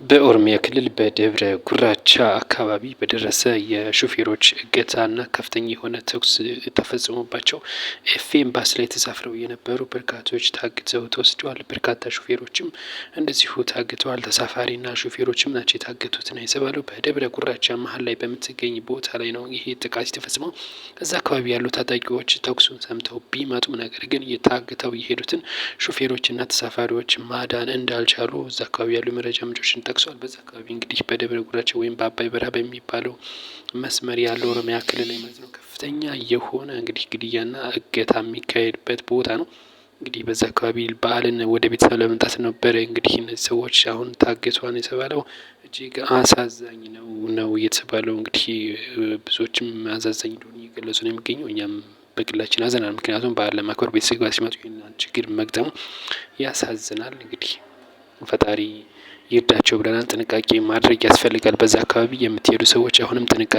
በኦሮሚያ ክልል በደብረ ጉራቻ አካባቢ በደረሰ የሹፌሮች እገታና ከፍተኛ የሆነ ተኩስ ተፈጽሞባቸው ኤፍኤም ባስ ላይ ተሳፍረው የነበሩ በርካቶች ታግተው ተወስደዋል። በርካታ ሹፌሮችም እንደዚሁ ታግተዋል። ተሳፋሪና ሹፌሮችም ናቸው የታገቱት ነው የተባለው። በደብረ ጉራቻ መሀል ላይ በምትገኝ ቦታ ላይ ነው ይሄ ጥቃት የተፈጸመው። እዛ አካባቢ ያሉ ታጣቂዎች ተኩሱን ሰምተው ቢመጡም ነገር ግን የታግተው የሄዱትን ሹፌሮችና ተሳፋሪዎች ማዳን እንዳልቻሉ እዛ አካባቢ ያሉ መረጃ ምንጮችን ጠቅሷል። በዛ አካባቢ እንግዲህ በደብረ ጉራቻ ወይም በአባይ በረሃ በሚባለው መስመር ያለው ኦሮሚያ ክልል ላይ ማለት ነው ከፍተኛ የሆነ እንግዲህ ግድያና እገታ የሚካሄድበት ቦታ ነው። እንግዲህ በዛ አካባቢ በዓልን ወደ ቤተሰብ ለመምጣት ነበረ እንግዲህ እነዚህ ሰዎች አሁን ታግተዋል የተባለው እጅግ አሳዛኝ ነው የተባለው። እንግዲህ ብዙዎችም አሳዛኝ እንደሆነ እየገለጹ ነው የሚገኘው። እኛም በግላችን አዘናል። ምክንያቱም በዓል ለማክበር ቤተሰብ ጋር ሲመጡ ይህን ችግር መግጠሙ ያሳዝናል። እንግዲህ ፈጣሪ ይርዳቸው ብለናል። ጥንቃቄ ማድረግ ያስፈልጋል። በዛ አካባቢ የምትሄዱ ሰዎች አሁንም ጥንቃቄ